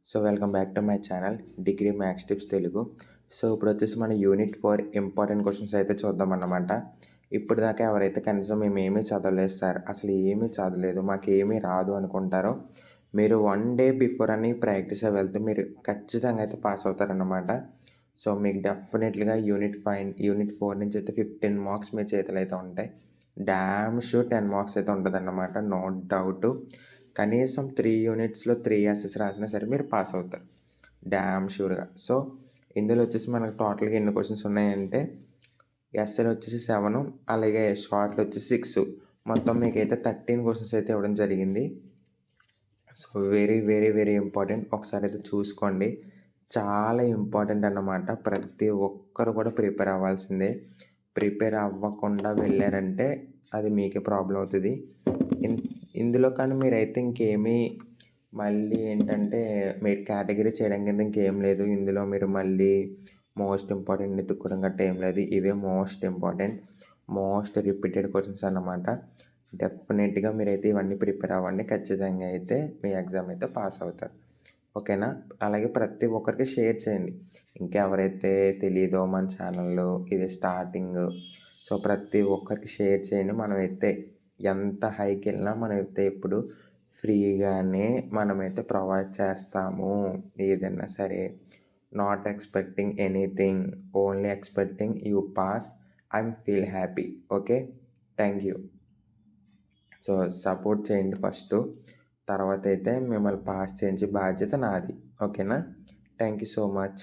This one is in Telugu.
So welcome back to my channel degree maths tips Telugu. So ఇప్పుడు వచ్చేసి మన యూనిట్ 4 ఇంపార్టెంట్ క్వశ్చన్స్ అయితే చూద్దామన్నమాట. ఇప్పటిదాకా ఎవరైతే కనీసం మేమేమీ చదవలేదు సార్, అసలు ఏమీ చదవలేదు, మాకేమీ రాదు అనుకుంటారో మీరు 1 డే బిఫోర్ అని ప్రాక్టీస్‌గా వెళ్తే మీరు ఖచ్చితంగా అయితే పాస్ అవుతారన్నమాట. సో మీకు డెఫినెట్‌గా యూనిట్ 4 నుంచి అయితే 15 మార్క్స్ మీ చేతిలో అయితే ఉంటాయి. డామ్ షూర్ 10 మార్క్స్ అయితే ఉంటదన్నమాట. No doubt. కనీసం 3 యూనిట్స్‌లో 3 ఎస్ఎస్ రాసినా సరే మీరు పాస్ అవుతారు. డామ్ షూర్‌గా. సో, ఇందులో వచ్చేసి మనకు టోటల్‌గా ఎన్ని క్వెషన్స్ ఉన్నాయంటే, ఎస్ఏలో వచ్చేసి 7 అలాగే షార్ట్‌లో వచ్చేసి 6 మొత్తం మీకైతే 13 క్వెషన్స్ అయితే ఇవ్వడం జరిగింది. So, very, very, very important. ఒకసారి అయితే చూసుకోండి. చాలా ఇంపార్టెంట్ అన్నమాట. ప్రతి ఒక్కరు కూడా ప్రిపేర్ అవ్వాల్సిందే. ప్రిపేర్ అవ్వకుండా వెళ్లారంటే అది మీకే ప్రాబ్లమ్ అవుతది. ఇన్ ఇందులో కానీ మీరైతే ఇంకేమీ మళ్ళీ ఏంటంటే మీరు కేటగిరీ చేయడం కింద ఇంకేం లేదు. ఇందులో మీరు మళ్ళీ మోస్ట్ ఇంపార్టెంట్ ఎతుక్కోవడం గట్టా ఏం లేదు. ఇవే most important, most repeated questions అన్నమాట. డెఫినెట్‌గా మీరైతే ఇవన్నీ ప్రిపేర్ అవ్వండి. ఖచ్చితంగా అయితే మీ ఎగ్జామ్ అయితే పాస్ అవుతారు. ఓకేనా? అలాగే ప్రతి ఒక్కరికి షేర్ చేయండి. ఇంకెవరైతే తెలీదో మన ఛానల్‌లో ఇది స్టార్టింగు. సో, ప్రతి ఒక్కరికి షేర్ చేయండి. మనమైతే ఎంత హైకెళ్ళినా మనమైతే ఇప్పుడు ఫ్రీగానే మనమైతే ప్రొవైడ్ చేస్తాము. ఏదైనా సరే. Not expecting anything. Only expecting you pass and feel happy. Okay. Thank you. So, support చేయండి ఫస్టు. తర్వాతైతే మిమ్మల్ని పాస్ చేయించే బాధ్యత నాది. ఓకేనా? Thank you so much.